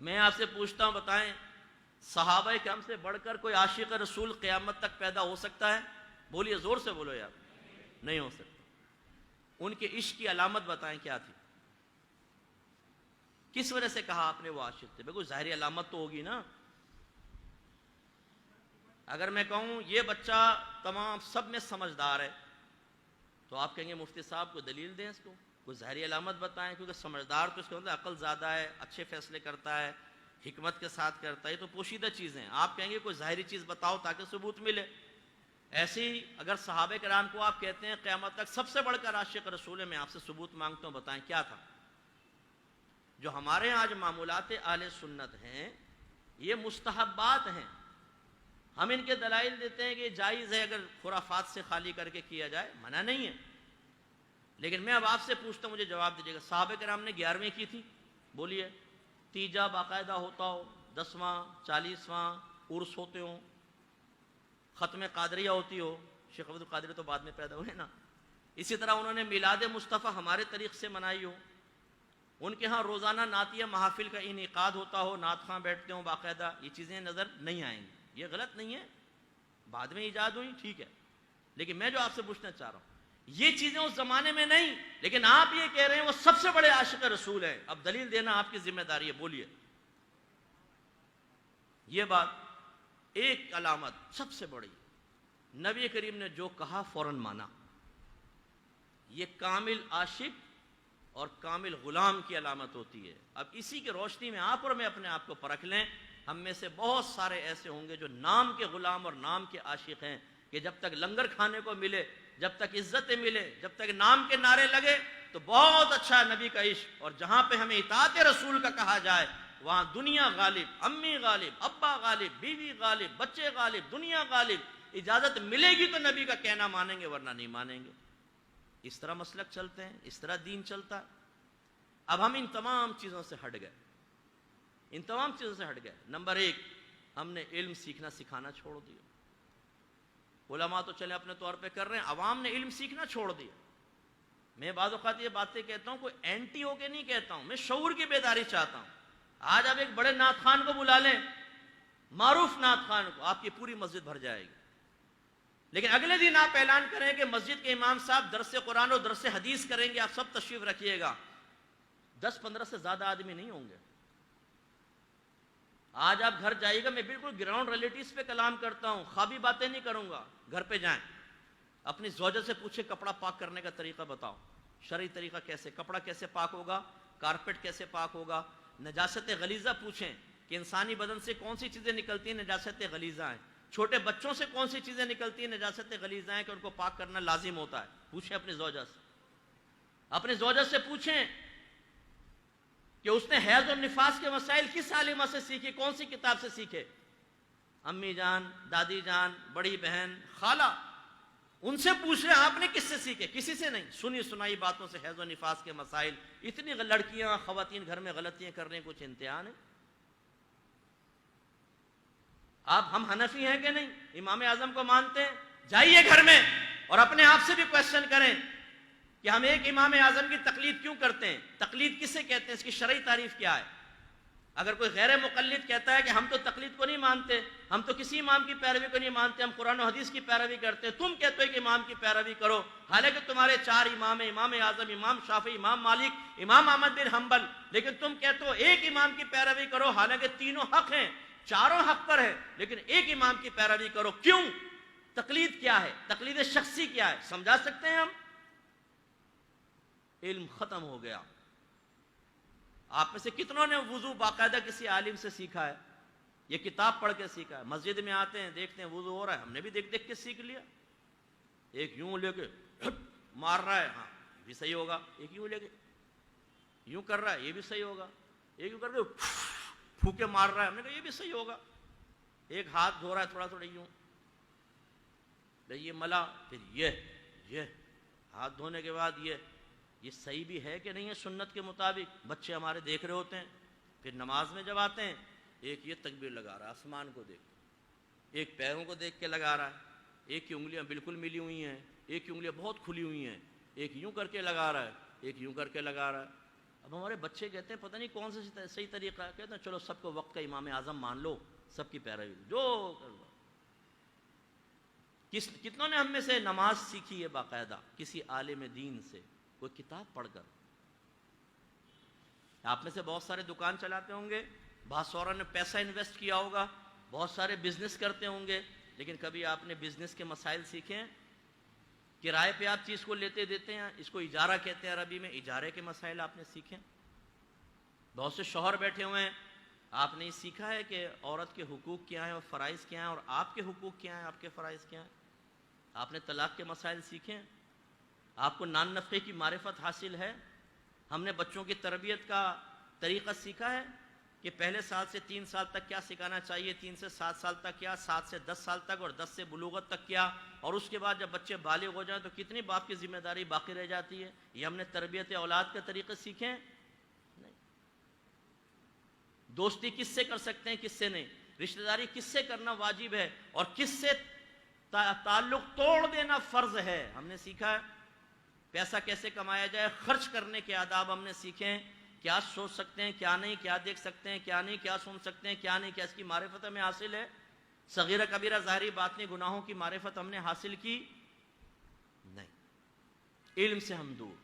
میں آپ سے پوچھتا ہوں، بتائیں صحابہ کرام سے بڑھ کر کوئی عاشق رسول قیامت تک پیدا ہو سکتا ہے؟ بولیے، زور سے بولو یار. نہیں ہو سکتا. ان کے عشق کی علامت بتائیں کیا تھی؟ کس وجہ سے کہا آپ نے وہ عاشق تھے؟ کوئی ظاہری علامت تو ہوگی نا. اگر میں کہوں یہ بچہ تمام سب میں سمجھدار ہے تو آپ کہیں گے مفتی صاحب کو دلیل دیں، اس کو کوئی ظاہری علامت بتائیں، کیونکہ سمجھدار تو اس کے اندر عقل زیادہ ہے، اچھے فیصلے کرتا ہے، حکمت کے ساتھ کرتا ہے، تو پوشیدہ چیزیں ہیں. آپ کہیں گے کوئی ظاہری چیز بتاؤ تاکہ ثبوت ملے. ایسے ہی اگر صحابہ کرام کو آپ کہتے ہیں قیامت تک سب سے بڑھ کر عاشق رسول ہے، میں آپ سے ثبوت مانگتا ہوں، بتائیں کیا تھا؟ جو ہمارے آج معمولات اہل سنت ہیں یہ مستحبات ہیں. ہم ان کے دلائل دیتے ہیں کہ یہ جائز ہے اگر خرافات سے خالی کر کے کیا جائے، منع نہیں ہے. لیکن میں اب آپ سے پوچھتا ہوں، مجھے جواب دیجیے گا. صحابہ کرام نے 11ویں کی تھی؟ بولیے. تیجا باقاعدہ ہوتا ہو، 10واں 40واں عرس ہوتے ہوں، ختم قادریہ ہوتی ہو. شیخ عبد القادری تو بعد میں پیدا ہوئے نا. اسی طرح انہوں نے میلاد مصطفیٰ ہمارے طریق سے منائی ہو. ان کے ہاں روزانہ نعتیہ محافل کا انعقاد ہوتا ہو، نعت خواں بیٹھتے ہوں باقاعدہ. یہ چیزیں نظر نہیں آئیں گی. یہ غلط نہیں ہے، بعد میں ایجاد ہوئی، ٹھیک ہے. لیکن میں جو آپ سے پوچھنا چاہ رہا ہوں، یہ چیزیں اس زمانے میں نہیں، لیکن آپ یہ کہہ رہے ہیں وہ سب سے بڑے عاشق رسول ہیں. اب دلیل دینا آپ کی ذمہ داری ہے. بولیے. یہ بات ایک علامت سب سے بڑی، نبی کریم نے جو کہا فوراً مانا. یہ کامل عاشق اور کامل غلام کی علامت ہوتی ہے. اب اسی کی روشنی میں آپ اور میں اپنے آپ کو پرکھ لیں. ہم میں سے بہت سارے ایسے ہوں گے جو نام کے غلام اور نام کے عاشق ہیں، کہ جب تک لنگر کھانے کو ملے، جب تک عزتیں ملے، جب تک نام کے نعرے لگے تو بہت اچھا نبی کا عشق، اور جہاں پہ ہمیں اطاعت رسول کا کہا جائے وہاں دنیا غالب، امی غالب، ابا غالب، بیوی غالب، بچے غالب، دنیا غالب. اجازت ملے گی تو نبی کا کہنا مانیں گے، ورنہ نہیں مانیں گے. اس طرح مسلک چلتے ہیں، اس طرح دین چلتا. اب ہم ان تمام چیزوں سے ہٹ گئے، ان تمام چیزوں سے ہٹ گئے. نمبر 1، ہم نے علم سیکھنا سکھانا چھوڑ دیا. علماء تو چلے اپنے طور پہ کر رہے ہیں، عوام نے علم سیکھنا چھوڑ دیا. میں بعض اوقات یہ باتیں کہتا ہوں، کوئی اینٹی ہو کے نہیں کہتا ہوں، میں شعور کی بیداری چاہتا ہوں. آج آپ ایک بڑے نعت خوان کو بلا لیں، معروف نعت خوان کو، آپ کی پوری مسجد بھر جائے گی. لیکن اگلے دن آپ اعلان کریں کہ مسجد کے امام صاحب درس قرآن اور درس حدیث کریں گے، آپ سب تشریف رکھیے گا، 10-15 سے زیادہ آدمی نہیں ہوں گے. آج آپ گھر جائیے گا، میں بالکل گراؤنڈ ریلیٹیز پہ کلام کرتا ہوں، خوابی باتیں نہیں کروں گا. گھر پہ جائیں، اپنی زوجہ سے پوچھیں کپڑا پاک کرنے کا طریقہ بتاؤ، شرعی طریقہ کیسے، کپڑا کیسے پاک ہوگا، کارپیٹ کیسے پاک ہوگا. نجاست غلیظہ پوچھیں کہ انسانی بدن سے کون سی چیزیں نکلتی ہیں، نجاست غلیظہ ہیں. چھوٹے بچوں سے کون سی چیزیں نکلتی ہیں، نجاست غلیظہ ہیں، کہ ان کو پاک کرنا لازم ہوتا ہے. پوچھیں اپنی زوجہ سے. اپنی زوجہ سے پوچھیں کہ اس نے حیض اور نفاس کے مسائل کس عالمہ سے سیکھے، کون سی کتاب سے سیکھے. امی جان، دادی جان، بڑی بہن، خالہ، ان سے پوچھ رہے ہیں آپ نے کس سے سیکھے؟ کسی سے نہیں. سنی سنائی باتوں سے حیض و نفاس کے مسائل. اتنی لڑکیاں خواتین گھر میں غلطیاں کر رہے ہیں، کچھ امتحان ہے. آپ ہم حنفی ہیں کہ نہیں؟ امام اعظم کو مانتے ہیں؟ جائیے گھر میں اور اپنے آپ سے بھی کوشچن کریں کہ ہم ایک امام اعظم کی تقلید کیوں کرتے ہیں. تقلید کسے کہتے ہیں، اس کی شرعی تعریف کیا ہے؟ اگر کوئی غیر مقلد کہتا ہے کہ ہم تو تقلید کو نہیں مانتے، ہم تو کسی امام کی پیروی کو نہیں مانتے، ہم قرآن و حدیث کی پیروی کرتے ہیں، تم کہتے ہو کہ امام کی پیروی کرو، حالانکہ تمہارے 4 امام ہیں، امام اعظم، امام شافعی، امام مالک، امام احمد بن حنبل، لیکن تم کہتے ہو ایک امام کی پیروی کرو، حالانکہ تینوں حق ہیں، چاروں حق پر ہے، لیکن ایک امام کی پیروی کرو. کیوں؟ تقلید کیا ہے؟ تقلید شخصی کیا ہے؟ سمجھا سکتے ہیں ہم؟ علم ختم ہو گیا. آپ میں سے کتنوں نے وضو باقاعدہ کسی عالم سے سیکھا ہے؟ یہ کتاب پڑھ کے سیکھا ہے؟ مسجد میں آتے ہیں، دیکھتے ہیں وضو ہو رہا ہے، ہم نے بھی دیکھ دیکھ کے سیکھ لیا. ایک یوں لے کے مار رہا ہے، ہاں یہ بھی صحیح ہوگا. ایک یوں لے کے یوں کر رہا ہے، یہ بھی صحیح ہوگا. ایک یوں کر کے پھوکے مار رہا ہے، ہم نے کہا یہ بھی صحیح ہوگا. ایک ہاتھ دھو رہا ہے تھوڑا تھوڑا یوں، یہ ملا، پھر یہ ہاتھ دھونے کے بعد یہ صحیح بھی ہے کہ نہیں ہے سنت کے مطابق. بچے ہمارے دیکھ رہے ہوتے ہیں. پھر نماز میں جب آتے ہیں، ایک یہ تکبیر لگا رہا ہے آسمان کو دیکھ کے، ایک پیروں کو دیکھ کے لگا رہا ہے، ایک کی انگلیاں بالکل ملی ہوئی ہیں، ایک کی انگلیاں بہت کھلی ہوئی ہیں، ایک یوں کر کے لگا رہا ہے، ایک یوں کر کے لگا رہا ہے. اب ہمارے بچے کہتے ہیں پتہ نہیں کون سا صحیح طریقہ ہے، کہتے ہیں چلو سب کو وقت کا امام اعظم مان لو، سب کی پیروی جو کر لو۔ کتنوں نے ہم میں سے نماز سیکھی ہے باقاعدہ کسی عالم دین سے، کوئی کتاب پڑھ کر؟ آپ میں سے بہت سارے دکان چلاتے ہوں گے، بہت سوروں نے پیسہ انویسٹ کیا ہوگا، بہت سارے بزنس کرتے ہوں گے، لیکن کبھی آپ نے بزنس کے مسائل سیکھے ہیں؟ کرائے پہ آپ چیز کو لیتے دیتے ہیں، اس کو اجارہ کہتے ہیں عربی میں، اجارے کے مسائل آپ نے سیکھے؟ بہت سے شوہر بیٹھے ہوئے ہیں، آپ نے سیکھا ہے کہ عورت کے حقوق کیا ہیں اور فرائض کیا ہیں، اور آپ کے حقوق کیا ہیں، آپ کے فرائض کیا ہیں؟ آپ نے طلاق کے مسائل سیکھے ہیں؟ آپ کو نان نفقے کی معرفت حاصل ہے؟ ہم نے بچوں کی تربیت کا طریقہ سیکھا ہے کہ پہلے سال سے 3 سال تک کیا سکھانا چاہیے، 3 سے 7 سال تک کیا، 7 سے 10 سال تک، اور 10 سے بلوغت تک کیا، اور اس کے بعد جب بچے بالغ ہو جائیں تو کتنی باپ کی ذمہ داری باقی رہ جاتی ہے؟ یہ ہم نے تربیت اولاد کے طریقے سیکھے ہیں؟ نہیں۔ دوستی کس سے کر سکتے ہیں، کس سے نہیں، رشتہ داری کس سے کرنا واجب ہے اور کس سے تعلق توڑ دینا فرض ہے، ہم نے سیکھا ہے۔ پیسہ کیسے کمایا جائے، خرچ کرنے کے آداب ہم نے سیکھے ہیں، کیا سوچ سکتے ہیں کیا نہیں، کیا دیکھ سکتے ہیں کیا نہیں، کیا سن سکتے ہیں کیا نہیں، کیا اس کی معرفت ہمیں حاصل ہے؟ صغیرہ کبیرہ ظاہری باطنی گناہوں کی معرفت ہم نے حاصل کی؟ نہیں۔ علم سے ہم دور۔